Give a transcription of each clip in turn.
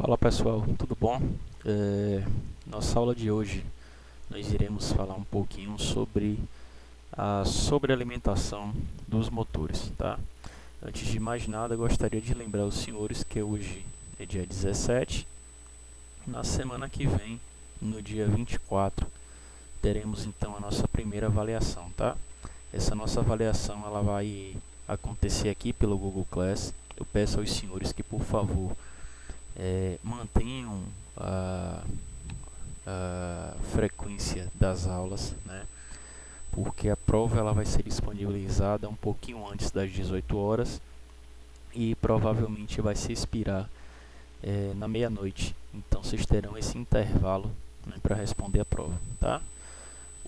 Fala pessoal, tudo bom? Nossa aula de hoje nós iremos falar um pouquinho sobre a sobrealimentação dos motores, tá? Antes de mais nada, gostaria de lembrar os senhores que hoje é dia 17. Na semana que vem, no dia 24, teremos então a nossa primeira avaliação, tá? Essa nossa avaliação ela vai acontecer aqui pelo Google Class. Eu peço aos senhores que, por favor, mantenham a frequência das aulas, né? Porque a prova ela vai ser disponibilizada um pouquinho antes das 18 horas e provavelmente vai se expirar na meia-noite. Então vocês terão esse intervalo, né, para responder a prova, tá?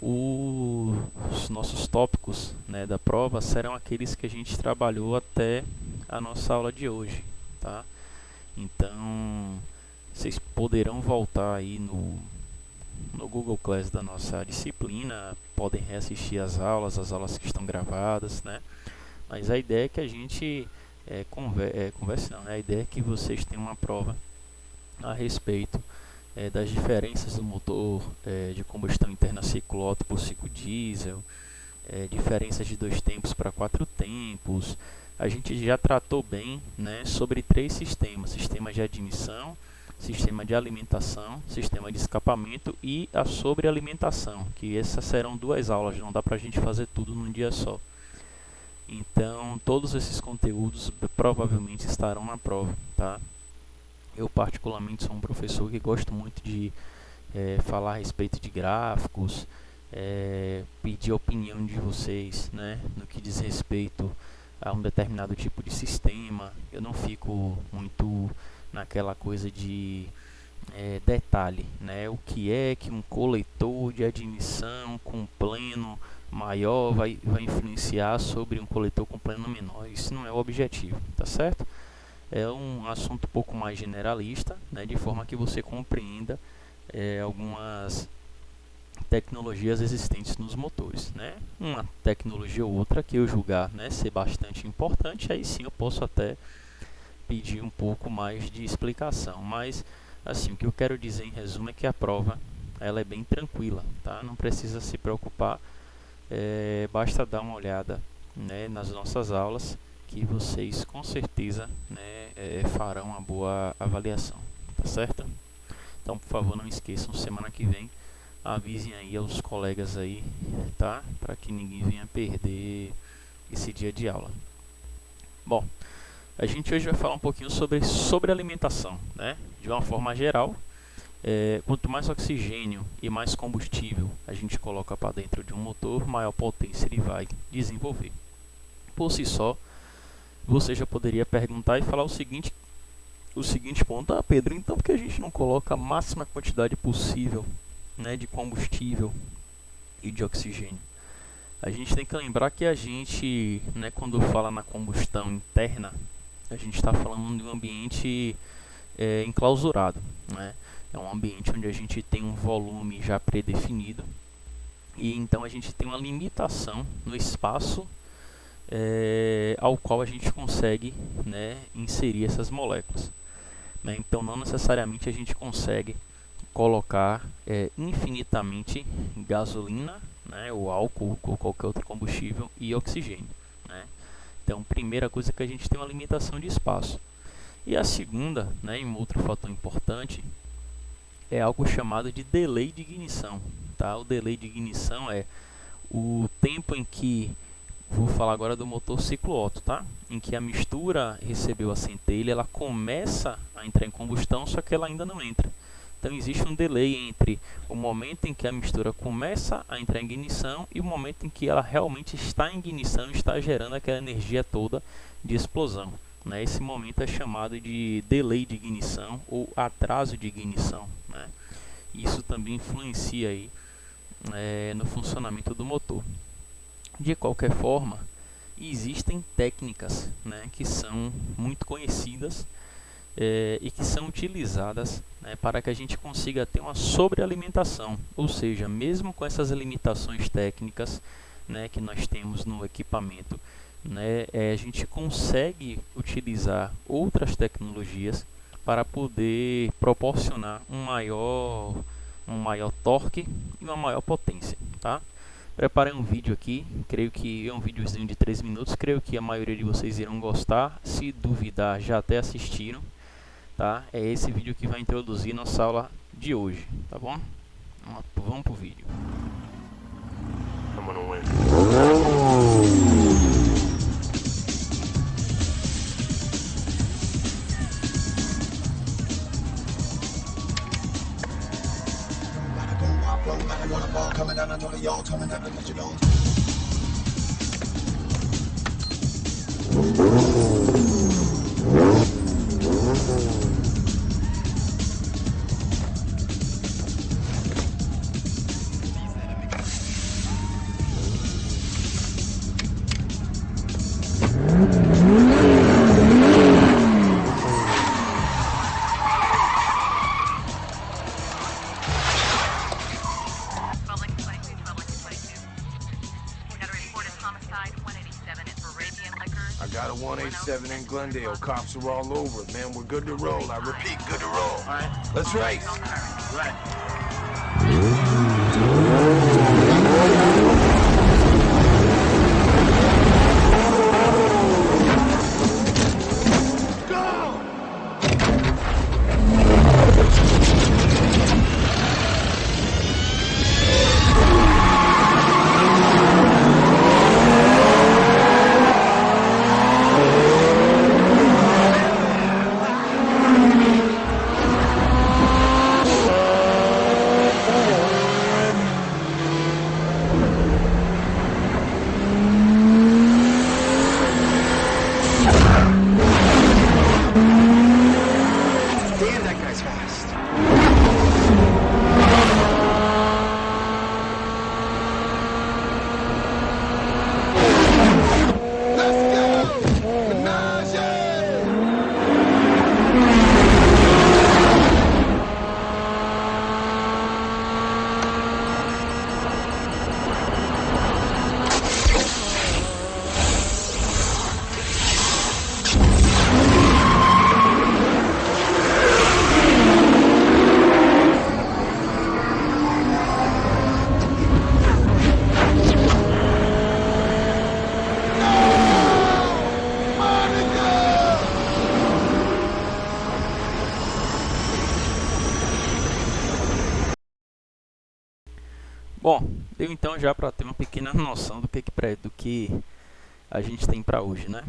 Os nossos tópicos, né, da prova serão aqueles que a gente trabalhou até a nossa aula de hoje, tá? Então vocês poderão voltar aí no Google Class da nossa disciplina, podem reassistir as aulas que estão gravadas, né? Mas a ideia é que a gente converse não, né? A ideia é que vocês tenham uma prova a respeito das diferenças do motor de combustão interna ciclo Otto por ciclo diesel, diferenças de 2 tempos para 4 tempos. A gente já tratou bem, né, sobre 3 sistemas: sistema de admissão, sistema de alimentação, sistema de escapamento e a sobrealimentação, que essas serão 2 aulas, não dá para a gente fazer tudo num dia só. Então, todos esses conteúdos provavelmente estarão na prova, tá? Eu particularmente sou um professor que gosto muito de falar a respeito de gráficos, pedir a opinião de vocês, né, no que diz respeito a um determinado tipo de sistema. Eu não fico muito naquela coisa de detalhe, né? O que é que um coletor de admissão com pleno maior vai influenciar sobre um coletor com pleno menor? Isso não é o objetivo, tá certo? É um assunto um pouco mais generalista, né? De forma que você compreenda algumas tecnologias existentes nos motores, né? Uma tecnologia ou outra que eu julgar, né, ser bastante importante, aí sim eu posso até pedir um pouco mais de explicação. Mas assim, o que eu quero dizer em resumo é que a prova ela é bem tranquila, tá? Não precisa se preocupar, basta dar uma olhada, né, nas nossas aulas, que vocês com certeza, né, farão uma boa avaliação, tá certo? Então, por favor, não esqueçam, semana que vem avisem aí aos colegas aí, tá? Para que ninguém venha perder esse dia de aula. Bom, a gente hoje vai falar um pouquinho sobre alimentação, né? De uma forma geral, quanto mais oxigênio e mais combustível a gente coloca para dentro de um motor, maior potência ele vai desenvolver. Por si só, você já poderia perguntar e falar o seguinte ponto: Pedro, então por que a gente não coloca a máxima quantidade possível, né, de combustível e de oxigênio? A gente tem que lembrar que a gente, né, quando fala na combustão interna, a gente está falando de um ambiente enclausurado, né? É um ambiente onde a gente tem um volume já predefinido e então a gente tem uma limitação no espaço ao qual a gente consegue, né, inserir essas moléculas, né? Então não necessariamente a gente consegue colocar infinitamente gasolina, né, ou álcool ou qualquer outro combustível e oxigênio, né? Então, primeira coisa é que a gente tem uma limitação de espaço. E a segunda, né, um outro fator importante, é algo chamado de delay de ignição, tá? O delay de ignição é o tempo em que, vou falar agora do motor ciclo Otto, tá? Em que a mistura recebeu a centelha, ela começa a entrar em combustão, só que ela ainda não entra. Então existe um delay entre o momento em que a mistura começa a entrar em ignição e o momento em que ela realmente está em ignição, está gerando aquela energia toda de explosão, né? Esse momento é chamado de delay de ignição ou atraso de ignição, né? Isso também influencia aí, no funcionamento do motor. De qualquer forma, existem técnicas, né, que são muito conhecidas e que são utilizadas, né, para que a gente consiga ter uma sobrealimentação, ou seja, mesmo com essas limitações técnicas, né, que nós temos no equipamento, né, a gente consegue utilizar outras tecnologias para poder proporcionar um maior torque e uma maior potência, tá? Preparei um vídeo aqui, creio que é um videozinho de 3 minutos, creio que a maioria de vocês irão gostar. Se duvidar, já até assistiram, tá? É esse vídeo que vai introduzir nossa aula de hoje, tá bom? Vamos pro vídeo. I got a 187 in Glendale. Cops are all over it, man. We're good to roll. I repeat, good to roll. All right. Let's race. Right. Damn, that guy's fast. Let's go! Menage! Bom, deu então já para ter uma pequena noção do que a gente tem para hoje, né?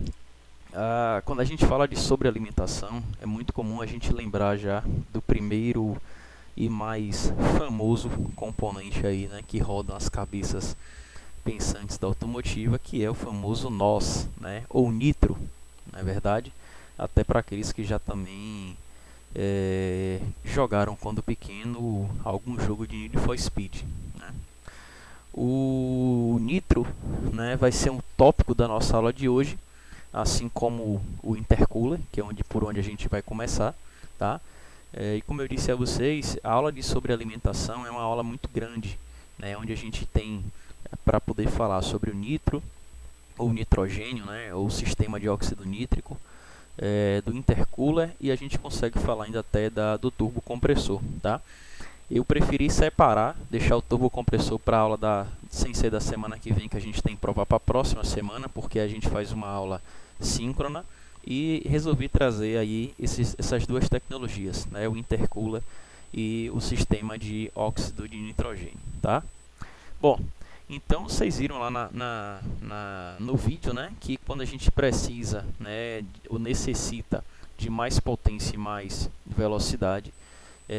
Quando a gente fala de sobrealimentação, é muito comum a gente lembrar já do primeiro e mais famoso componente aí, né, que roda as cabeças pensantes da automotiva, que é o famoso NOS, né, ou nitro, na verdade, até para aqueles que já também jogaram quando pequeno algum jogo de Need for Speed, né? O nitro, né, vai ser um tópico da nossa aula de hoje, assim como o intercooler, que é por onde a gente vai começar, tá? E como eu disse a vocês, a aula de sobrealimentação é uma aula muito grande, né, onde a gente tem para poder falar sobre o nitro, ou nitrogênio, né, ou sistema de óxido nítrico, do intercooler, e a gente consegue falar ainda até do turbocompressor, tá? Eu preferi separar, deixar o turbocompressor para a aula sem ser da semana que vem, que a gente tem prova para a próxima semana, porque a gente faz uma aula síncrona, e resolvi trazer aí essas duas tecnologias, né, o intercooler e o sistema de óxido de nitrogênio, tá? Bom, então vocês viram lá no vídeo, né, que quando a gente precisa, né, ou necessita de mais potência e mais velocidade,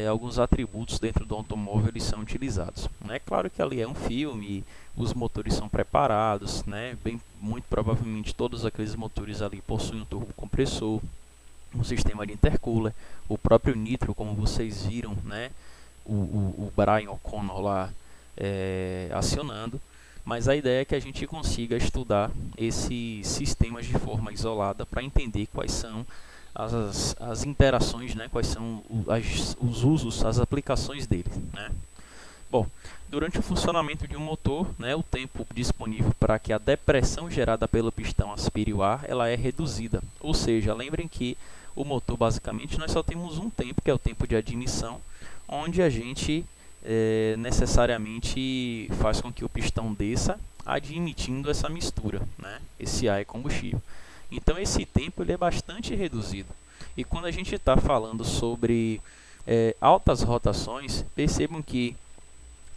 alguns atributos dentro do automóvel eles são utilizados. É claro que ali é um filme, os motores são preparados, né? Muito provavelmente todos aqueles motores ali possuem um turbocompressor, um sistema de intercooler, o próprio nitro, como vocês viram, né? O Brian O'Connor lá acionando. Mas a ideia é que a gente consiga estudar esses sistemas de forma isolada para entender quais são as interações, né? Quais são os usos, as aplicações dele, né? Bom, durante o funcionamento de um motor, né, o tempo disponível para que a depressão gerada pelo pistão aspire o ar, ela é reduzida. Ou seja, lembrem que o motor basicamente nós só temos um tempo, que é o tempo de admissão, onde a gente necessariamente faz com que o pistão desça, admitindo essa mistura, né? Esse ar e combustível. Então esse tempo ele é bastante reduzido. E quando a gente está falando sobre altas rotações, percebam que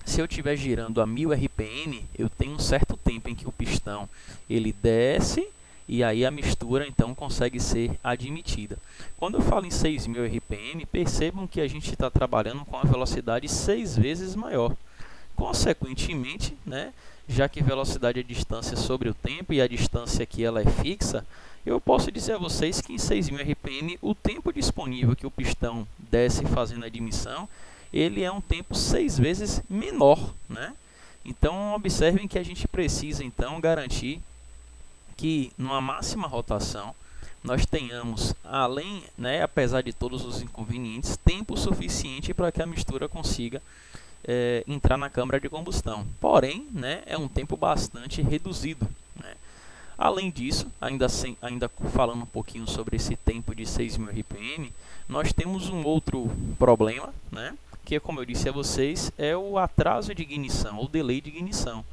se eu estiver girando a 1000 RPM, eu tenho um certo tempo em que o pistão ele desce e aí a mistura então consegue ser admitida. Quando eu falo em 6000 RPM, percebam que a gente está trabalhando com a velocidade 6 vezes maior. Consequentemente, né, já que velocidade é distância sobre o tempo e a distância aqui ela é fixa, eu posso dizer a vocês que em 6000 RPM o tempo disponível que o pistão desce fazendo a admissão, ele é um tempo 6 vezes menor, né? Então observem que a gente precisa então garantir que numa máxima rotação nós tenhamos, além, né, apesar de todos os inconvenientes, tempo suficiente para que a mistura consiga entrar na câmara de combustão. Porém, né, é um tempo bastante reduzido, né? Além disso, ainda falando um pouquinho sobre esse tempo de 6000 RPM, nós temos um outro problema, né, que, como eu disse a vocês, é o atraso de ignição, ou delay de ignição,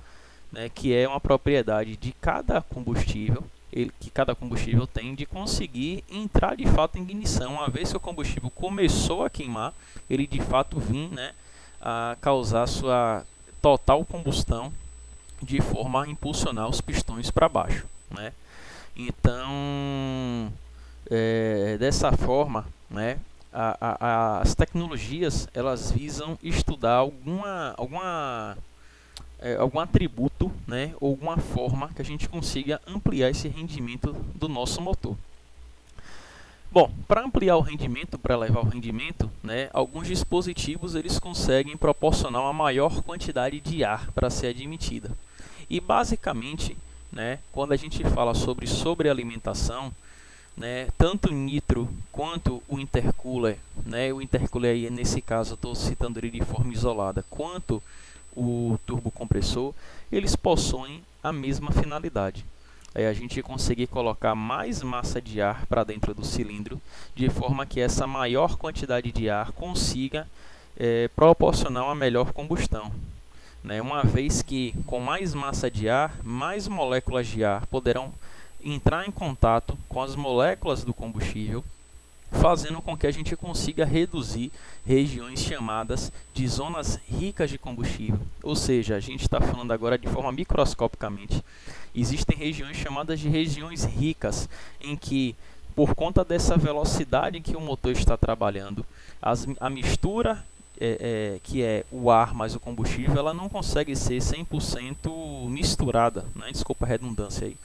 né, que é uma propriedade de cada combustível, que cada combustível tem de conseguir entrar de fato em ignição. Uma vez que o combustível começou a queimar, ele de fato vir, né, a causar sua total combustão de forma a impulsionar os pistões para baixo, né? Então, dessa forma, né, as tecnologias elas visam estudar algum atributo, né, ou alguma forma que a gente consiga ampliar esse rendimento do nosso motor. Bom, para ampliar o rendimento, para elevar o rendimento, né, alguns dispositivos eles conseguem proporcionar uma maior quantidade de ar para ser admitida. E basicamente, né, quando a gente fala sobre sobrealimentação, né, tanto o nitro quanto o intercooler, né, o intercooler aí, nesse caso eu estou citando ele de forma isolada, quanto o turbocompressor, eles possuem a mesma finalidade. É a gente conseguir colocar mais massa de ar para dentro do cilindro, de forma que essa maior quantidade de ar consiga proporcionar uma melhor combustão, né? Uma vez que com mais massa de ar, mais moléculas de ar poderão entrar em contato com as moléculas do combustível, fazendo com que a gente consiga reduzir regiões chamadas de zonas ricas de combustível. Ou seja, a gente está falando agora de forma microscopicamente. Existem regiões chamadas de regiões ricas, em que, por conta dessa velocidade em que o motor está trabalhando, a mistura, que é o ar mais o combustível, ela não consegue ser 100% misturada, né? Desculpa a redundância aí.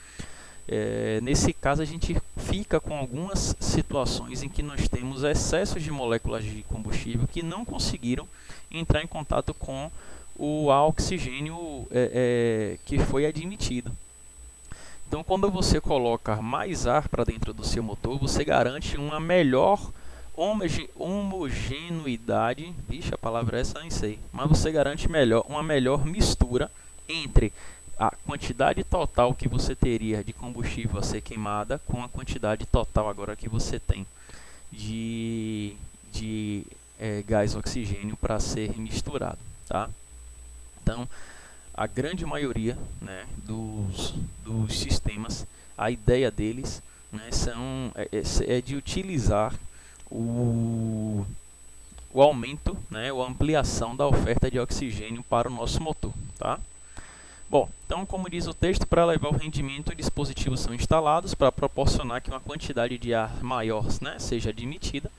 Nesse caso a gente fica com algumas situações em que nós temos excessos de moléculas de combustível que não conseguiram entrar em contato com o oxigênio que foi admitido. Então, quando você coloca mais ar para dentro do seu motor, você garante uma melhor homogeneidade, vixe, a palavra essa eu nem sei, mas você garante uma melhor mistura entre a quantidade total que você teria de combustível a ser queimada com a quantidade total agora que você tem de gás oxigênio para ser misturado, tá? Então, a grande maioria, né, dos sistemas, a ideia deles, né, é de utilizar o aumento, né, ou a ampliação da oferta de oxigênio para o nosso motor, tá? Bom, então, como diz o texto, para elevar o rendimento, dispositivos são instalados para proporcionar que uma quantidade de ar maior, né, seja admitida.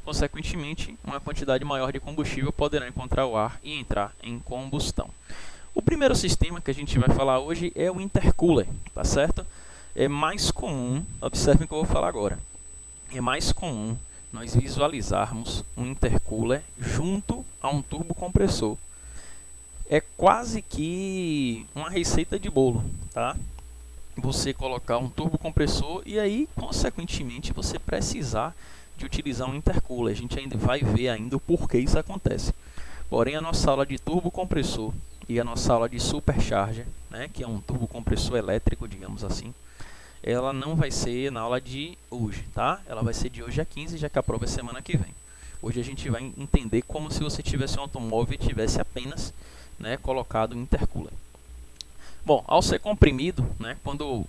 Consequentemente, uma quantidade maior de combustível poderá encontrar o ar e entrar em combustão. O primeiro sistema que a gente vai falar hoje é o intercooler, tá certo? É mais comum, observem o que eu vou falar agora, é mais comum nós visualizarmos um intercooler junto a um turbocompressor. É quase que uma receita de bolo, tá? Você colocar um turbocompressor e aí, consequentemente, você precisar de utilizar um intercooler. A gente ainda vai ver ainda o porquê isso acontece. Porém, a nossa aula de turbocompressor e a nossa aula de supercharger, né, que é um turbocompressor elétrico, digamos assim, ela não vai ser na aula de hoje, tá? Ela vai ser de hoje a 15, já que a prova é semana que vem. Hoje a gente vai entender como se você tivesse um automóvel e tivesse apenas, né, colocado um intercooler. Bom, ao ser comprimido, né, quando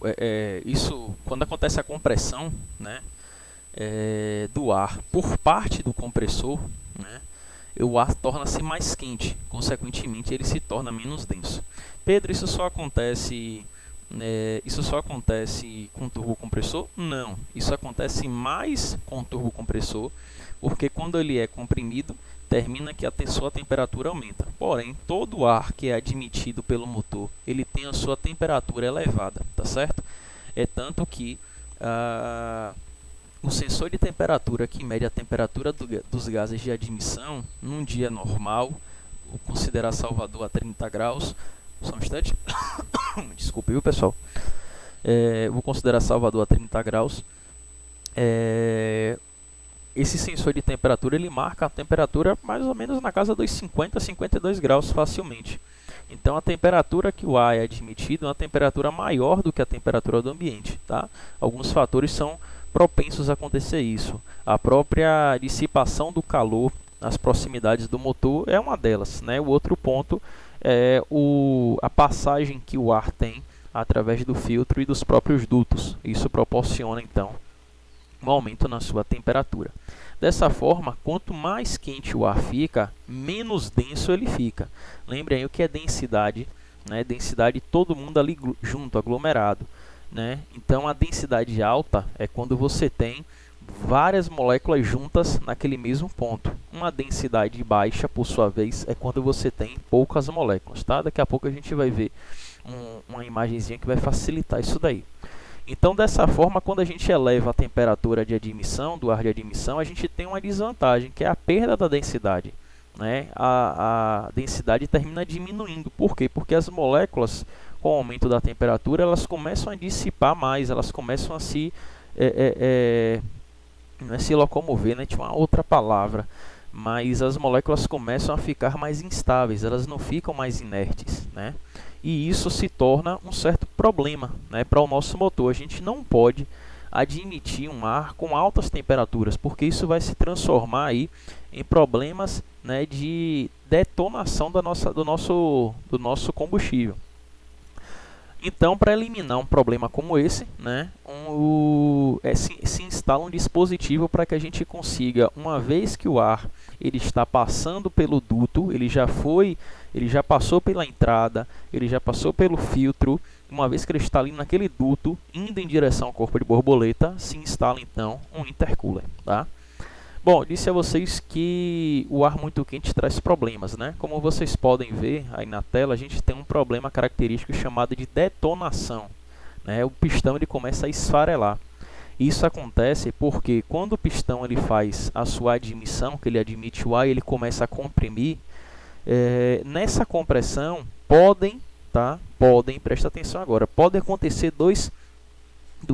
acontece a compressão, né, do ar por parte do compressor, né, o ar torna-se mais quente, consequentemente ele se torna menos denso. Pedro, isso só acontece com turbocompressor? Não, isso acontece mais com turbocompressor, porque quando ele é comprimido, termina que a sua temperatura aumenta. Porém, todo ar que é admitido pelo motor, ele tem a sua temperatura elevada, tá certo? É tanto que o sensor de temperatura que mede a temperatura dos gases de admissão, num dia normal, vou considerar Salvador a 30 graus, só um instante, desculpe, viu, pessoal? Vou considerar Salvador a 30 graus. Esse sensor de temperatura, ele marca a temperatura mais ou menos na casa dos 50 a 52 graus facilmente. Então a temperatura que o ar é admitido é uma temperatura maior do que a temperatura do ambiente, tá? Alguns fatores são propensos a acontecer isso. A própria dissipação do calor nas proximidades do motor é uma delas, né? O outro ponto é a passagem que o ar tem através do filtro e dos próprios dutos. Isso proporciona então um aumento na sua temperatura. Dessa forma, quanto mais quente o ar fica, menos denso ele fica. Lembrem aí o que é densidade, né? Densidade, todo mundo ali junto, aglomerado, né? Então a densidade alta é quando você tem várias moléculas juntas naquele mesmo ponto. Uma densidade baixa, por sua vez, é quando você tem poucas moléculas, tá? Daqui a pouco a gente vai ver uma imagenzinha que vai facilitar isso daí. Então, dessa forma, quando a gente eleva a temperatura de admissão, do ar de admissão, a gente tem uma desvantagem, que é a perda da densidade, né? A densidade termina diminuindo. Por quê? Porque as moléculas, com o aumento da temperatura, elas começam a dissipar mais, elas começam a não é se locomover, né? Tinha uma outra palavra, mas as moléculas começam a ficar mais instáveis, elas não ficam mais inertes, né? E isso se torna um certo problema, né, para o nosso motor. A gente não pode admitir um ar com altas temperaturas, porque isso vai se transformar aí em problemas, né, de detonação do nosso combustível. Então, para eliminar um problema como esse, né, se instala um dispositivo para que a gente consiga, uma vez que o ar ele está passando pelo duto, ele já passou pela entrada, ele já passou pelo filtro, uma vez que ele está ali naquele duto, indo em direção ao corpo de borboleta, se instala então um intercooler, tá? Bom, disse a vocês que o ar muito quente traz problemas, né? Como vocês podem ver aí na tela, a gente tem um problema característico chamado de detonação, né? O pistão ele começa a esfarelar. Isso acontece porque quando o pistão ele faz a sua admissão, que ele admite o ar e ele começa a comprimir, nessa compressão presta atenção agora, pode acontecer duas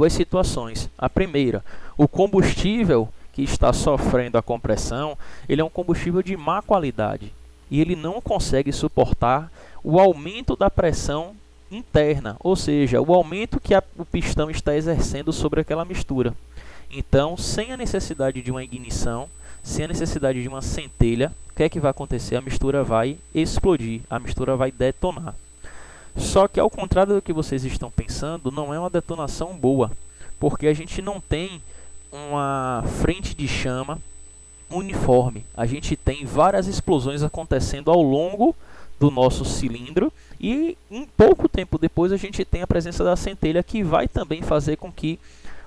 situações. A primeira, o combustível que está sofrendo a compressão, ele é um combustível de má qualidade e ele não consegue suportar o aumento da pressão interna, ou seja, o aumento que o pistão está exercendo sobre aquela mistura. Então, sem a necessidade de uma ignição, sem a necessidade de uma centelha, o que é que vai acontecer? A mistura vai explodir, a mistura vai detonar. Só que ao contrário do que vocês estão pensando, não é uma detonação boa, porque a gente não tem uma frente de chama uniforme. A gente tem várias explosões acontecendo ao longo do nosso cilindro e em pouco tempo depois a gente tem a presença da centelha, que vai também fazer com que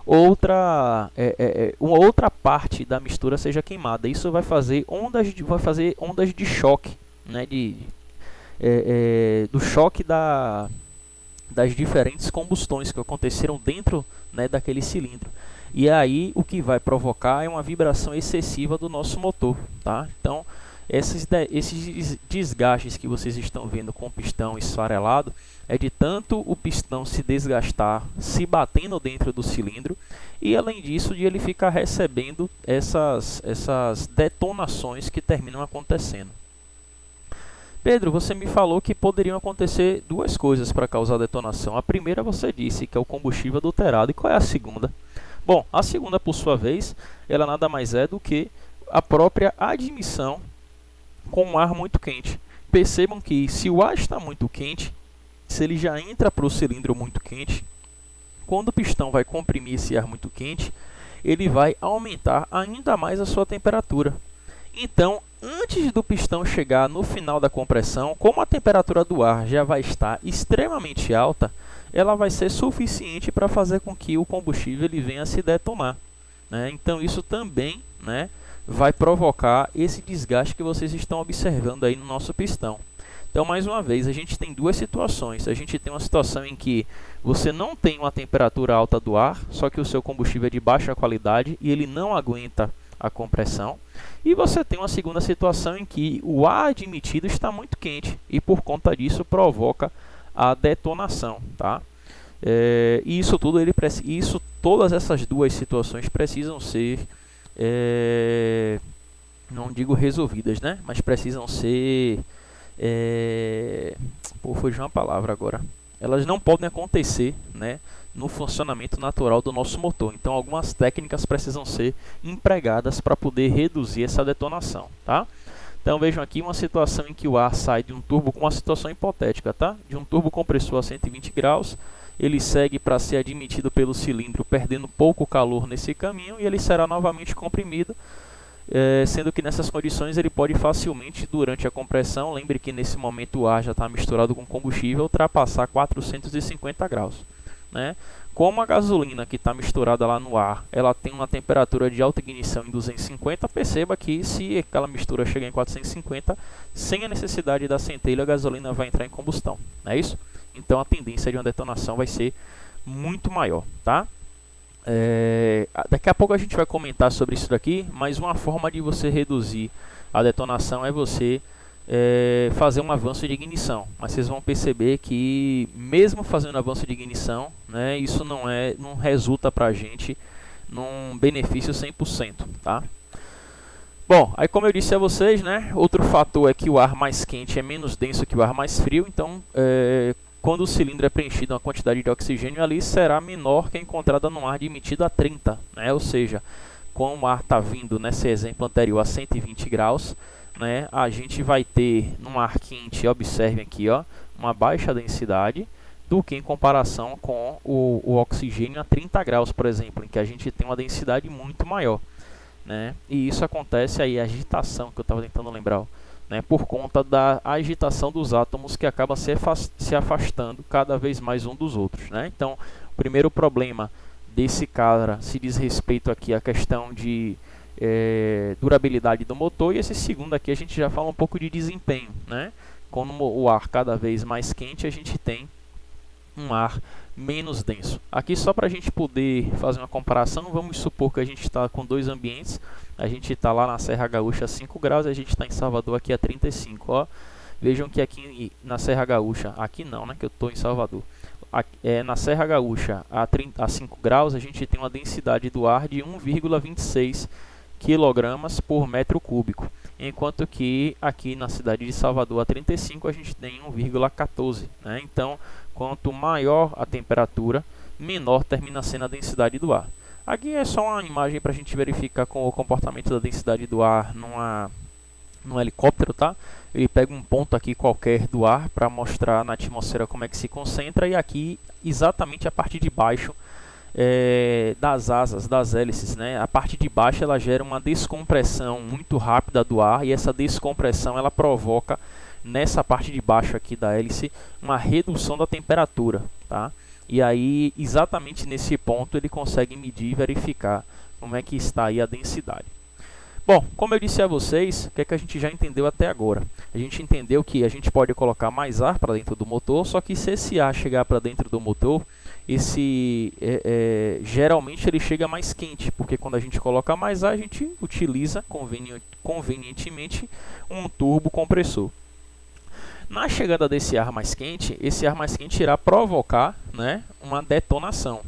uma outra parte da mistura seja queimada. Isso vai fazer ondas de choque, né, do choque das diferentes combustões que aconteceram dentro, né, daquele cilindro. E aí o que vai provocar é uma vibração excessiva do nosso motor, tá? Então esses desgastes que vocês estão vendo com o pistão esfarelado é de tanto o pistão se desgastar, se batendo dentro do cilindro, e além disso de ele ficar recebendo essas detonações que terminam acontecendo. Pedro, você me falou que poderiam acontecer duas coisas para causar detonação. A primeira você disse que é o combustível adulterado. E qual é a segunda? Bom, a segunda, por sua vez, ela nada mais é do que a própria admissão com um ar muito quente. Percebam que se o ar está muito quente, se ele já entra para o cilindro muito quente, quando o pistão vai comprimir esse ar muito quente, ele vai aumentar ainda mais a sua temperatura. Então, antes do pistão chegar no final da compressão, como a temperatura do ar já vai estar extremamente alta, ela vai ser suficiente para fazer com que o combustível ele venha a se detonar, né? Então, isso também, né, vai provocar esse desgaste que vocês estão observando aí no nosso pistão. Então, mais uma vez, a gente tem duas situações. A gente tem uma situação em que você não tem uma temperatura alta do ar, só que o seu combustível é de baixa qualidade e ele não aguenta a compressão. E você tem uma segunda situação em que o ar admitido está muito quente e por conta disso provoca a detonação, tá? E isso tudo todas essas duas situações precisam ser, não digo resolvidas, né? Mas precisam ser, fugiu uma palavra agora. Elas não podem acontecer, né, no funcionamento natural do nosso motor. Então, algumas técnicas precisam ser empregadas para poder reduzir essa detonação, tá? Então, vejam aqui uma situação em que o ar sai de um turbo, uma situação hipotética, tá? De um turbo compressor a 120 graus, ele segue para ser admitido pelo cilindro, perdendo pouco calor nesse caminho, e ele será novamente comprimido, sendo que nessas condições ele pode facilmente, durante a compressão, lembre que nesse momento o ar já está misturado com combustível, ultrapassar 450 graus. Né? Como a gasolina que está misturada lá no ar, ela tem uma temperatura de alta ignição em 250, perceba que se aquela mistura chegar em 450, sem a necessidade da centelha, a gasolina vai entrar em combustão, não é isso? Então a tendência de uma detonação vai ser muito maior, tá? Daqui a pouco a gente vai comentar sobre isso daqui, mas uma forma de você reduzir a detonação é você fazer um avanço de ignição. Mas vocês vão perceber que mesmo fazendo avanço de ignição, né, isso não resulta para a gente num benefício 100%, tá? Bom, aí como eu disse a vocês, né, outro fator é que o ar mais quente é menos denso que o ar mais frio, então quando o cilindro é preenchido, a quantidade de oxigênio ali será menor que a encontrada no ar admitido a 30, né? Ou seja, como o ar está vindo, nesse exemplo anterior, a 120 graus, né, a gente vai ter num ar quente, observem aqui, ó, uma baixa densidade do que em comparação com o oxigênio a 30 graus, por exemplo, em que a gente tem uma densidade muito maior, né? E isso acontece aí, a agitação que eu estava tentando lembrar, né, por conta da agitação dos átomos que acaba se afastando cada vez mais um dos outros, né? Então, o primeiro problema desse cara se diz respeito aqui à questão de durabilidade do motor, e esse segundo aqui a gente já fala um pouco de desempenho, né? Quando o ar cada vez mais quente, a gente tem um ar menos denso. Aqui só para a gente poder fazer uma comparação, vamos supor que a gente está com dois ambientes. A gente está lá na Serra Gaúcha a 5 graus e a gente está em Salvador aqui a 35. Ó. Vejam que aqui na Serra Gaúcha, aqui não, né, que eu estou em Salvador. Na Serra Gaúcha a 5 graus a gente tem uma densidade do ar de 1,26 kg por metro cúbico. Enquanto que aqui na cidade de Salvador a 35 a gente tem 1,14, né? Então, quanto maior a temperatura, menor termina sendo a densidade do ar. Aqui é só uma imagem para a gente verificar com o comportamento da densidade do ar num helicóptero, tá? Ele pega um ponto aqui qualquer do ar para mostrar na atmosfera como é que se concentra, e aqui exatamente a parte de baixo das asas, das hélices, né? A parte de baixo ela gera uma descompressão muito rápida do ar, e essa descompressão ela provoca nessa parte de baixo aqui da hélice uma redução da temperatura, tá? E aí exatamente nesse ponto ele consegue medir e verificar como é que está aí a densidade. Bom, como eu disse a vocês, o que é que a gente já entendeu até agora? A gente entendeu que a gente pode colocar mais ar para dentro do motor, só que se esse ar chegar para dentro do motor, geralmente ele chega mais quente, porque quando a gente coloca mais ar, a gente utiliza convenientemente um turbo compressor. Na chegada desse ar mais quente, esse ar mais quente irá provocar, né, uma detonação.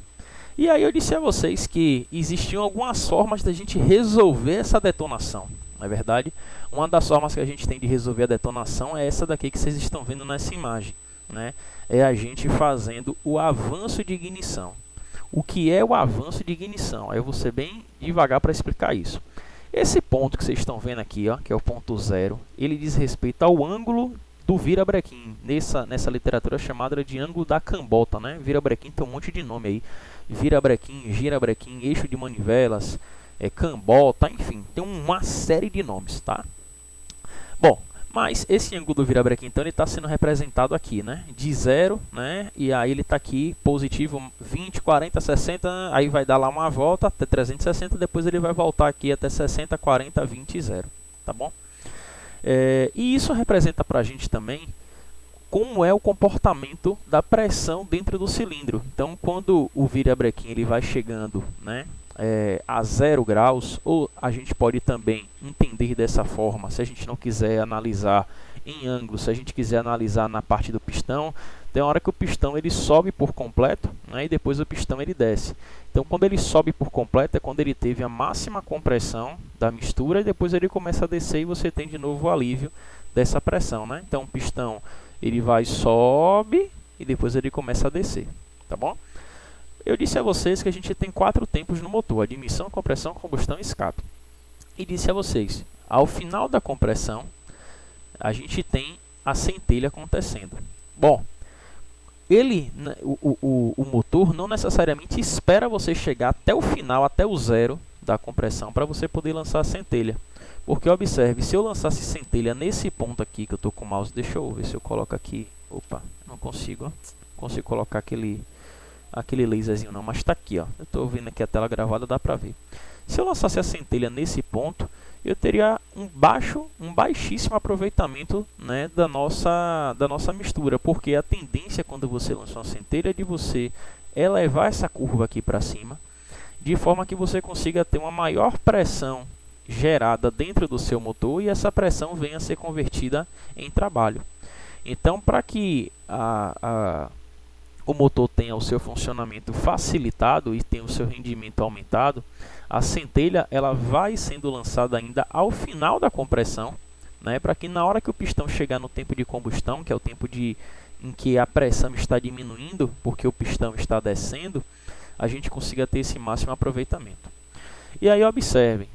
E aí eu disse a vocês que existiam algumas formas da gente resolver essa detonação, não é verdade? Uma das formas que a gente tem de resolver a detonação é essa daqui que vocês estão vendo nessa imagem, né? É a gente fazendo o avanço de ignição. O que é o avanço de ignição? Aí eu vou ser bem devagar para explicar isso. Esse ponto que vocês estão vendo aqui, ó, que é o ponto 0, ele diz respeito ao ângulo do virabrequim. Nessa literatura chamada de ângulo da cambota, né? Virabrequim tem um monte de nome aí. Virabrequim, girabrequim, eixo de manivelas, cambota, enfim, tem uma série de nomes, tá? Bom, mas esse ângulo do virabrequim, então, ele está sendo representado aqui, né? De 0, né? E aí ele está aqui positivo 20, 40, 60, aí vai dar lá uma volta até 360, depois ele vai voltar aqui até 60, 40, 20 e 0, tá bom? E isso representa para a gente também como é o comportamento da pressão dentro do cilindro. Então, quando o virabrequim ele vai chegando, né, a 0 graus, ou a gente pode também entender dessa forma, se a gente não quiser analisar em ângulo, se a gente quiser analisar na parte do pistão, tem uma hora que o pistão ele sobe por completo, né, e depois o pistão ele desce. Então, quando ele sobe por completo é quando ele teve a máxima compressão da mistura e depois ele começa a descer e você tem de novo o alívio dessa pressão, né? Então, o pistão ele vai, sobe e depois ele começa a descer, tá bom? Eu disse a vocês que a gente tem 4 tempos no motor: admissão, compressão, combustão e escape. E disse a vocês, ao final da compressão, a gente tem a centelha acontecendo. Bom, o motor não necessariamente espera você chegar até o final, até o 0 da compressão, para você poder lançar a centelha. Porque observe, se eu lançasse centelha nesse ponto aqui que eu estou com o mouse, deixa eu ver se eu coloco aqui. Opa, não consigo, ó. Não consigo colocar aquele laserzinho não, mas está aqui, ó. Eu estou vendo aqui a tela gravada, dá para ver. Se eu lançasse a centelha nesse ponto, eu teria um baixíssimo aproveitamento, né, da nossa mistura, porque a tendência quando você lança uma centelha é de você elevar essa curva aqui para cima, de forma que você consiga ter uma maior pressão gerada dentro do seu motor e essa pressão venha a ser convertida em trabalho. Então, para que o motor tenha o seu funcionamento facilitado e tenha o seu rendimento aumentado, a centelha ela vai sendo lançada ainda ao final da compressão, né, para que na hora que o pistão chegar no tempo de combustão, que é o tempo em que a pressão está diminuindo, porque o pistão está descendo, a gente consiga ter esse máximo aproveitamento. E aí observem,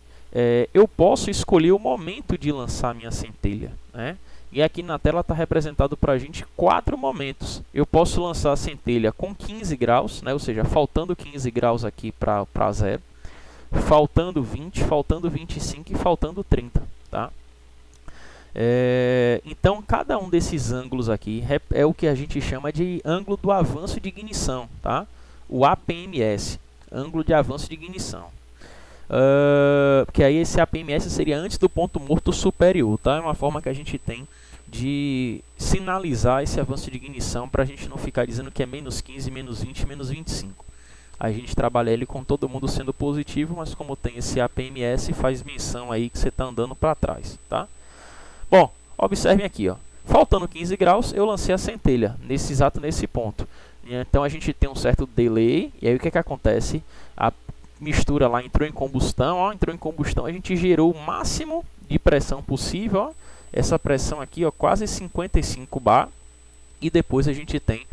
eu posso escolher o momento de lançar minha centelha, né? E aqui na tela está representado para a gente 4 momentos. Eu posso lançar a centelha com 15 graus, né? Ou seja, faltando 15 graus aqui para 0, faltando 20, faltando 25 e faltando 30. Tá? Então, cada um desses ângulos aqui é o que a gente chama de ângulo do avanço de ignição. Tá? O APMS, ângulo de avanço de ignição. Porque aí esse APMS seria antes do ponto morto superior, tá? É uma forma que a gente tem de sinalizar esse avanço de ignição para a gente não ficar dizendo que é menos 15, menos 20, menos 25. A gente trabalha ele com todo mundo sendo positivo, mas como tem esse APMS, faz menção aí que você está andando para trás, tá? Bom, observem aqui, ó. Faltando 15 graus, eu lancei a centelha, nesse ponto. Então a gente tem um certo delay, e aí o que acontece? A mistura lá entrou em combustão, ó, a gente gerou o máximo de pressão possível, ó, essa pressão aqui, ó, quase 55 bar, e depois a gente tem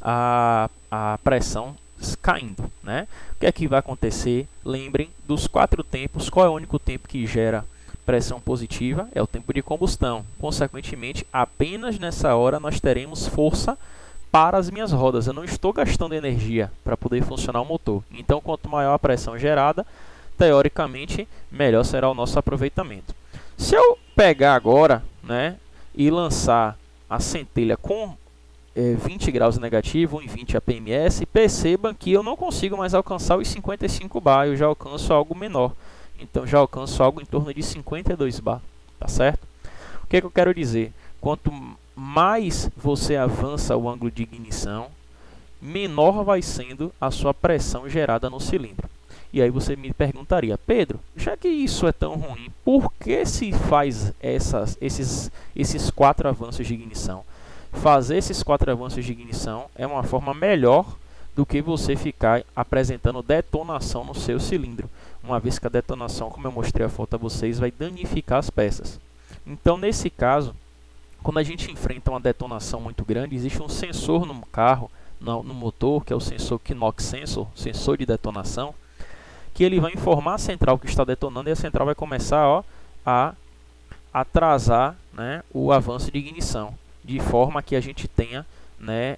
a pressão caindo, né? O que é que vai acontecer? Lembrem dos 4 tempos. Qual é o único tempo que gera pressão positiva? É o tempo de combustão. Consequentemente, apenas nessa hora nós teremos força para as minhas rodas. Eu não estou gastando energia para poder funcionar o motor. Então, quanto maior a pressão gerada, teoricamente, melhor será o nosso aproveitamento. Se eu pegar agora, né, e lançar a centelha com 20 graus negativo, 1,20 APMS, perceba que eu não consigo mais alcançar os 55 bar, eu já alcanço algo menor. Então, já alcanço algo em torno de 52 bar, tá certo? O que eu quero dizer? Quanto mais você avança o ângulo de ignição, menor vai sendo a sua pressão gerada no cilindro. E aí você me perguntaria, Pedro, já que isso é tão ruim, por que se faz esses 4 avanços de ignição? Fazer esses 4 avanços de ignição é uma forma melhor do que você ficar apresentando detonação no seu cilindro. uma vez que a detonação, como eu mostrei a foto a vocês, vai danificar as peças. Então, nesse caso, quando a gente enfrenta uma detonação muito grande, existe um sensor no carro, no motor, que é o sensor Knock Sensor, sensor de detonação, que ele vai informar a central que está detonando, e a central vai começar, ó, a atrasar, né, o avanço de ignição, de forma que a gente tenha, né,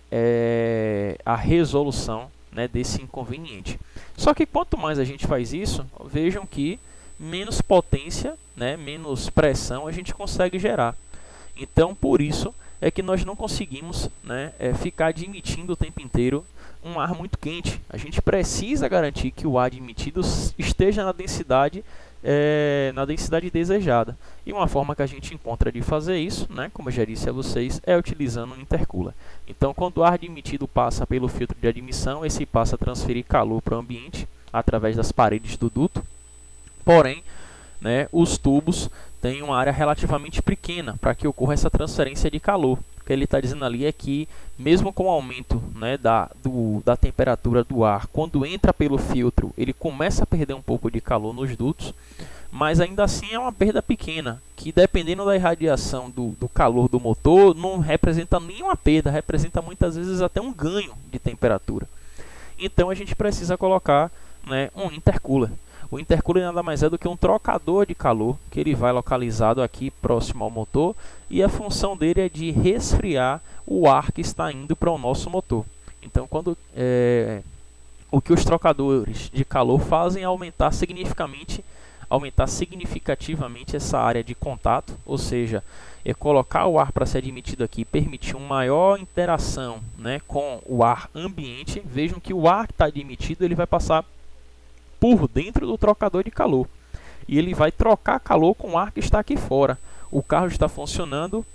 a resolução, né, desse inconveniente. Só que quanto mais a gente faz isso, vejam que menos potência, né, menos pressão a gente consegue gerar. Então, por isso é que nós não conseguimos, né, ficar admitindo o tempo inteiro um ar muito quente. A gente precisa garantir que o ar admitido esteja na densidade desejada. E uma forma que a gente encontra de fazer isso, né, como eu já disse a vocês, é utilizando um intercooler. Então, quando o ar admitido passa pelo filtro de admissão, esse passa a transferir calor para o ambiente através das paredes do duto. Porém, né, os tubos têm uma área relativamente pequena para que ocorra essa transferência de calor. O que ele está dizendo ali é que, mesmo com o aumento, né, da temperatura do ar, quando entra pelo filtro, ele começa a perder um pouco de calor nos dutos, mas ainda assim é uma perda pequena, que dependendo da irradiação do calor do motor, não representa nenhuma perda, representa muitas vezes até um ganho de temperatura. Então a gente precisa colocar, né, um intercooler. O intercooler nada mais é do que um trocador de calor, que ele vai localizado aqui próximo ao motor, e a função dele é de resfriar o ar que está indo para o nosso motor. Então, o que os trocadores de calor fazem é aumentar significativamente essa área de contato, ou seja, é colocar o ar para ser admitido aqui, permitir uma maior interação, né, com o ar ambiente. Vejam que o ar que está admitido ele vai passar por dentro do trocador de calor, e ele vai trocar calor com o ar que está aqui fora. O carro está funcionando,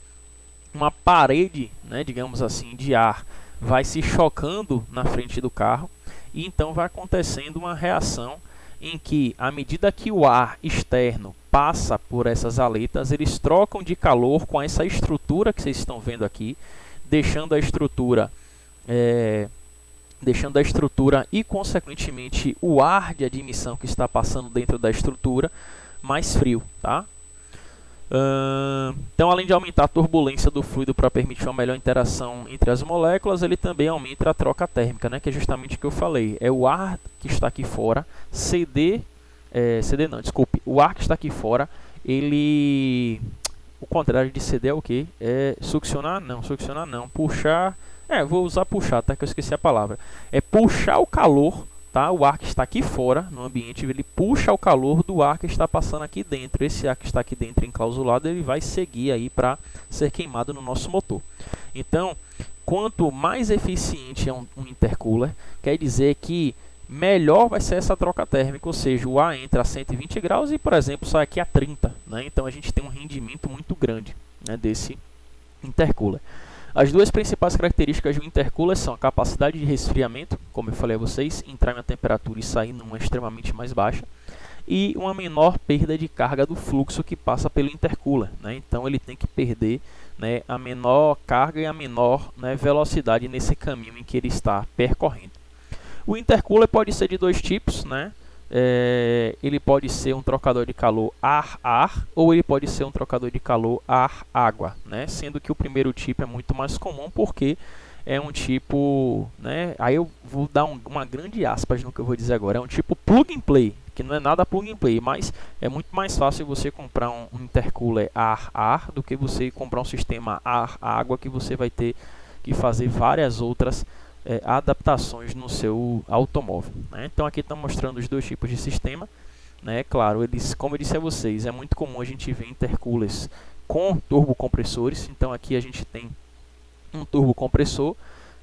uma parede, né, digamos assim, de ar vai se chocando na frente do carro, e então vai acontecendo uma reação em que, à medida que o ar externo passa por essas aletas, eles trocam de calor com essa estrutura que vocês estão vendo aqui, deixando a estrutura e, consequentemente, o ar de admissão que está passando dentro da estrutura mais frio, tá? Então, além de aumentar a turbulência do fluido para permitir uma melhor interação entre as moléculas, ele também aumenta a troca térmica, né? Que é justamente o que eu falei. É o ar que está aqui fora, o ar que está aqui fora, o contrário de ceder é o que? É succionar não, puxar. Vou usar puxar, tá? Que eu esqueci a palavra. É puxar o calor, tá? O ar que está aqui fora, no ambiente, ele puxa o calor do ar que está passando aqui dentro. Esse ar que está aqui dentro enclausulado, ele vai seguir aí para ser queimado no nosso motor. Então, quanto mais eficiente é um intercooler, quer dizer que melhor vai ser essa troca térmica, ou seja, o ar entra a 120 graus e, por exemplo, sai aqui a 30, né? Então a gente tem um rendimento muito grande, né, desse intercooler. As duas principais características do intercooler são a capacidade de resfriamento, como eu falei a vocês, entrar em uma temperatura e sair numa extremamente mais baixa, e uma menor perda de carga do fluxo que passa pelo intercooler, né? Então ele tem que perder, né, a menor carga e a menor, né, velocidade nesse caminho em que ele está percorrendo. O intercooler pode ser de dois tipos, né? Ele pode ser um trocador de calor ar-ar, ou ele pode ser um trocador de calor ar-água, né? Sendo que o primeiro tipo é muito mais comum porque é um tipo, né? Aí eu vou dar uma grande aspas no que eu vou dizer agora. É um tipo plug and play, que não é nada plug and play, mas é muito mais fácil você comprar um intercooler ar-ar do que você comprar um sistema ar-água, que você vai ter que fazer várias outras adaptações no seu automóvel, né? Então aqui está mostrando os dois tipos de sistema, né? Claro, como eu disse a vocês, é muito comum a gente ver intercoolers com turbocompressores. Então aqui a gente tem um turbocompressor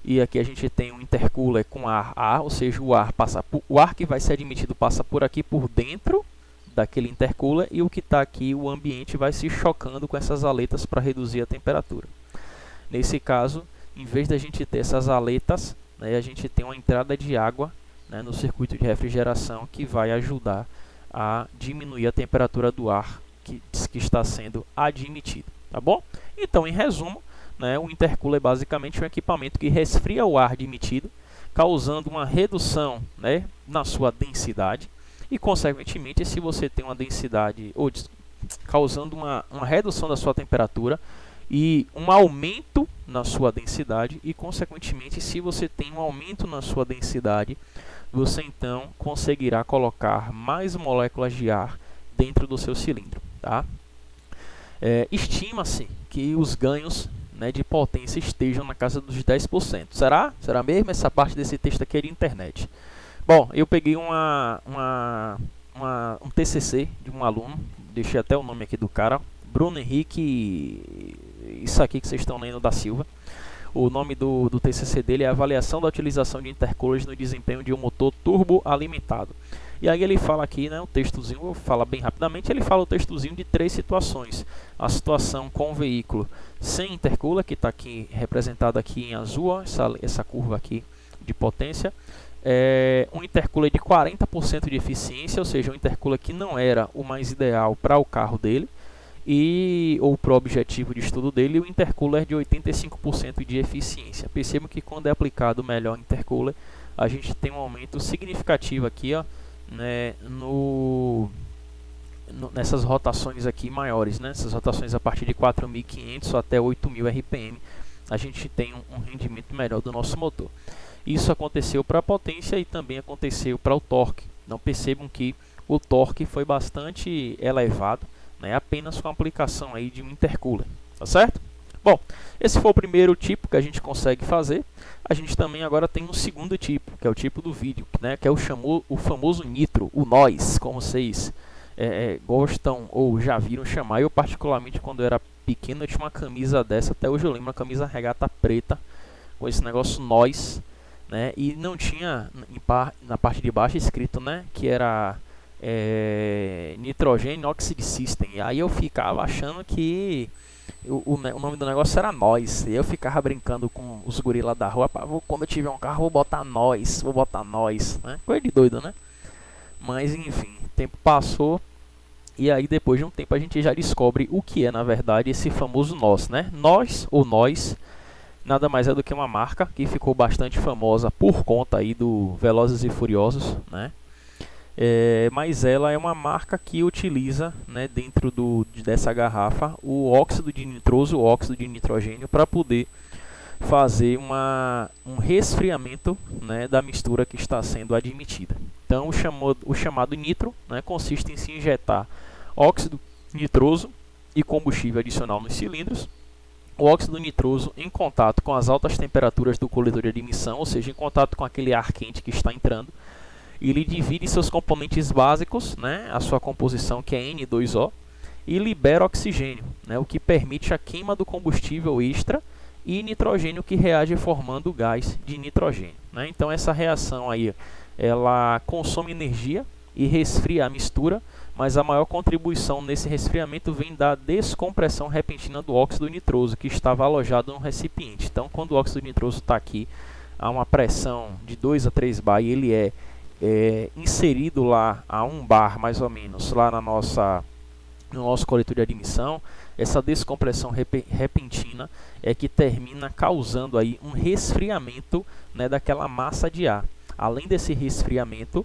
e aqui a gente tem um intercooler com ar, ou seja, o ar que vai ser admitido passa por aqui por dentro daquele intercooler, e o que está aqui, o ambiente, vai se chocando com essas aletas para reduzir a temperatura. Nesse caso, em vez da gente ter essas aletas, né, a gente tem uma entrada de água, né, no circuito de refrigeração, que vai ajudar a diminuir a temperatura do ar que está sendo admitido, tá bom? Então, em resumo, né, o intercooler é basicamente um equipamento que resfria o ar admitido, causando uma redução, né, na sua densidade, e consequentemente, se você tem uma densidade ou causando uma redução da sua temperatura e um aumento na sua densidade, e consequentemente, se você tem um aumento na sua densidade, você então conseguirá colocar mais moléculas de ar dentro do seu cilindro, tá? Estima-se que os ganhos, né, de potência estejam na casa dos 10%. Será? Será mesmo? Essa parte desse texto aqui é de internet. Bom, eu peguei um TCC de um aluno, deixei até o nome aqui do cara, Bruno Henrique, isso aqui que vocês estão lendo, da Silva. O nome do TCC dele é Avaliação da Utilização de Intercoolers no Desempenho de um Motor Turbo Alimentado. E aí ele fala aqui, né, um textozinho, vou falar bem rapidamente, ele fala o textozinho de 3 situações. A situação com o veículo sem intercooler, que está aqui representado aqui em azul, ó, essa curva aqui de potência. Um intercooler de 40% de eficiência, ou seja, um intercooler que não era o mais ideal para o carro dele, ou para o objetivo de estudo dele, o intercooler de 85% de eficiência. Percebam que quando é aplicado o melhor intercooler, a gente tem um aumento significativo aqui, ó, né, nessas rotações aqui maiores, né, essas rotações a partir de 4.500 até 8.000 RPM, a gente tem um rendimento melhor do nosso motor. Isso aconteceu para a potência e também aconteceu para o torque. Então percebam que o torque foi bastante elevado, né, apenas com a aplicação aí de um intercooler, tá certo? Bom, esse foi o primeiro tipo que a gente consegue fazer. A gente também agora tem um segundo tipo, que é o tipo do vídeo, né, que é o famoso nitro, o noise, como vocês gostam ou já viram chamar. Eu particularmente, quando eu era pequeno, eu tinha uma camisa dessa, até hoje eu lembro, uma camisa regata preta, com esse negócio noise, né, e não tinha na parte de baixo escrito, né, que era Nitrogen Oxide System. E aí eu ficava achando que o nome do negócio era Noise. E eu ficava brincando com os gorilas da rua, quando eu tiver um carro vou botar Noise, né? Coisa de doido, né? Mas enfim, o tempo passou e aí depois de um tempo a gente já descobre o que é na verdade esse famoso NOS, né? NOS ou Noise nada mais é do que uma marca que ficou bastante famosa por conta aí do Velozes e Furiosos, né? Mas ela é uma marca que utiliza, né, dentro dessa garrafa o óxido de nitroso, o óxido de nitrogênio, para poder fazer um resfriamento, né, da mistura que está sendo admitida. Então o chamado nitro, né, consiste em se injetar óxido nitroso e combustível adicional nos cilindros. O óxido nitroso em contato com as altas temperaturas do coletor de admissão, ou seja, em contato com aquele ar quente que está entrando, ele divide seus componentes básicos, né, a sua composição, que é N2O, e libera oxigênio, né, o que permite a queima do combustível extra, e nitrogênio, que reage formando o gás de nitrogênio, né? Então essa reação aí, ela consome energia e resfria a mistura, mas a maior contribuição nesse resfriamento vem da descompressão repentina do óxido nitroso, que estava alojado no recipiente. Então quando o óxido nitroso está aqui a uma pressão de 2 a 3 bar e ele é inserido lá a 1 bar mais ou menos lá no nosso coletor de admissão, essa descompressão repentina é que termina causando aí um resfriamento, né, daquela massa de ar. Além desse resfriamento,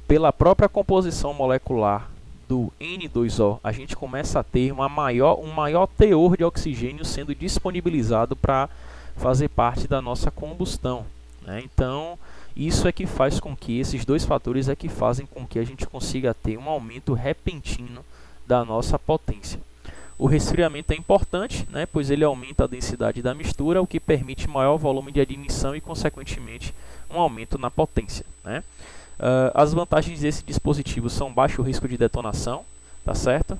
pela própria composição molecular do N2O, a gente começa a ter um maior teor de oxigênio sendo disponibilizado para fazer parte da nossa combustão, né? Então isso é que faz com que esses dois fatores é que fazem com que a gente consiga ter um aumento repentino da nossa potência. O resfriamento é importante, né, pois ele aumenta a densidade da mistura, o que permite maior volume de admissão e, consequentemente, um aumento na potência, né? As vantagens desse dispositivo são baixo risco de detonação, tá certo?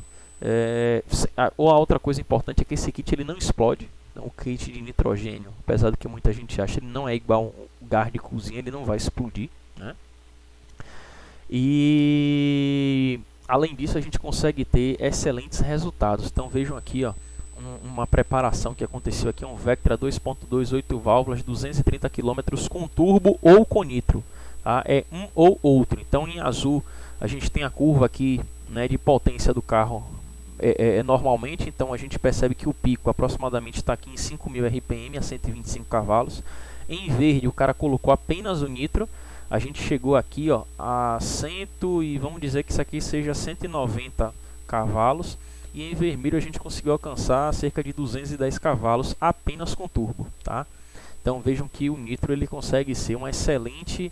A outra coisa importante é que esse kit ele não explode. O kit de nitrogênio, apesar do que muita gente acha, ele não é igual um gás de cozinha, ele não vai explodir, né? E além disso, a gente consegue ter excelentes resultados. Então vejam aqui, ó, uma preparação que aconteceu aqui, um Vectra 2.2 8 válvulas, 230 km com turbo ou com nitro, tá? É um ou outro. Então em azul a gente tem a curva aqui, né, de potência do carro normalmente, então a gente percebe que o pico aproximadamente está aqui em 5.000 RPM a 125 cavalos. Em verde o cara colocou apenas o nitro, a gente chegou aqui, ó, a 100 e vamos dizer que isso aqui seja 190 cavalos, e em vermelho a gente conseguiu alcançar cerca de 210 cavalos apenas com turbo, tá? Então vejam que o nitro ele consegue ser uma excelente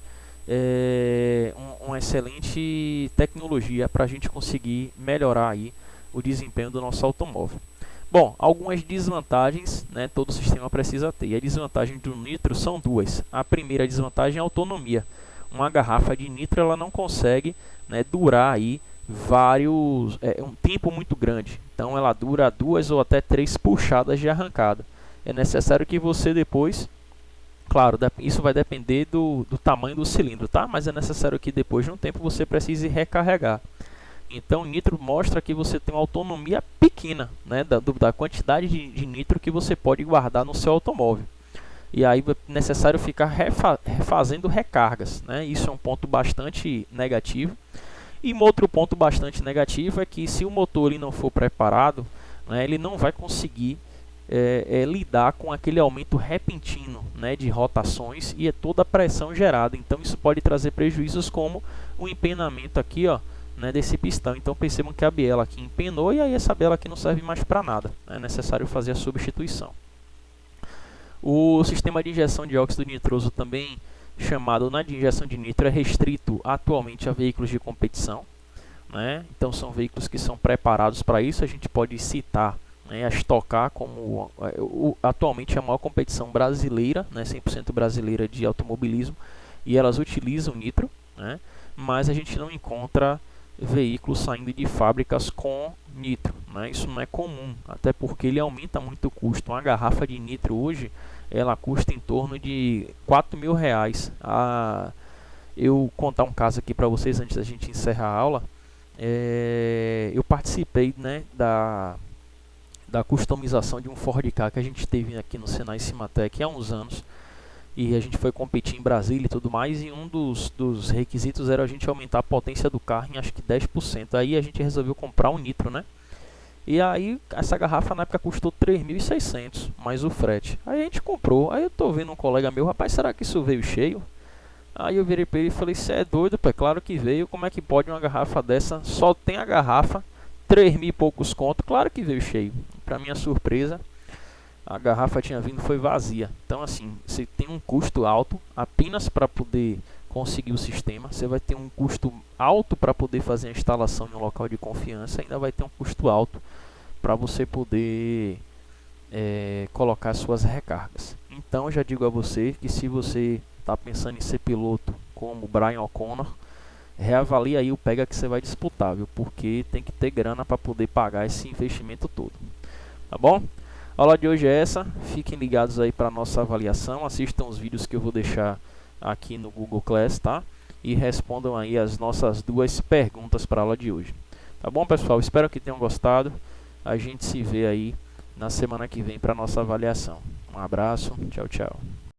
tecnologia para a gente conseguir melhorar aí o desempenho do nosso automóvel. Bom, algumas desvantagens, né, todo sistema precisa ter. E a desvantagem do nitro são duas. A primeira desvantagem é a autonomia. Uma garrafa de nitro ela não consegue, né, durar aí um tempo muito grande. Então ela dura 2 ou até 3 puxadas de arrancada. É necessário que você depois, claro, isso vai depender do tamanho do cilindro, tá? Mas é necessário que depois de um tempo você precise recarregar. Então o nitro mostra que você tem uma autonomia pequena, né, da quantidade de nitro que você pode guardar no seu automóvel. E aí é necessário ficar fazendo recargas, né? Isso é um ponto bastante negativo. E um outro ponto bastante negativo é que se o motor ele não for preparado, né, ele não vai conseguir lidar com aquele aumento repentino, né, de rotações e toda a pressão gerada. Então isso pode trazer prejuízos como o empenamento aqui, ó, né, desse pistão. Então percebam que a biela aqui empenou e aí essa biela aqui não serve mais para nada. É necessário fazer a substituição. O sistema de injeção de óxido nitroso, também chamado de injeção de nitro, é restrito atualmente a veículos de competição, né? Então são veículos que são preparados para isso. A gente pode citar, né, a Stock Car como atualmente a maior competição brasileira, né, 100% brasileira de automobilismo, e elas utilizam nitro, né? Mas a gente não encontra veículos saindo de fábricas com nitro, né? Isso não é comum, até porque ele aumenta muito o custo. Uma garrafa de nitro hoje ela custa em torno de R$ 4.000. Eu contar um caso aqui para vocês antes da gente encerrar a aula. Eu participei, né, da customização de um Ford Ka que a gente teve aqui no Senai Cimatec há uns anos. E a gente foi competir em Brasília e tudo mais, e um dos requisitos era a gente aumentar a potência do carro em acho que 10%. Aí a gente resolveu comprar um nitro, né? E aí essa garrafa na época custou 3.600 mais o frete. Aí a gente comprou. Aí eu tô vendo um colega meu, rapaz, será que isso veio cheio? Aí eu virei para ele e falei, você é doido, pô? Claro que veio. Como é que pode uma garrafa dessa? Só tem a garrafa, 3.000 e poucos conto. Claro que veio cheio. Para minha surpresa, a garrafa tinha vindo foi vazia. Então assim, você tem um custo alto apenas para poder conseguir o sistema. Você vai ter um custo alto para poder fazer a instalação em um local de confiança. Ainda vai ter um custo alto para você poder colocar suas recargas. Então eu já digo a você que se você está pensando em ser piloto como o Brian O'Connor, reavalie aí o pega que você vai disputar, viu? Porque tem que ter grana para poder pagar esse investimento todo. Tá bom? A aula de hoje é essa. Fiquem ligados aí para a nossa avaliação. Assistam os vídeos que eu vou deixar aqui no Google Class, tá? E respondam aí as nossas 2 perguntas para a aula de hoje. Tá bom, pessoal? Espero que tenham gostado. A gente se vê aí na semana que vem para nossa avaliação. Um abraço. Tchau, tchau.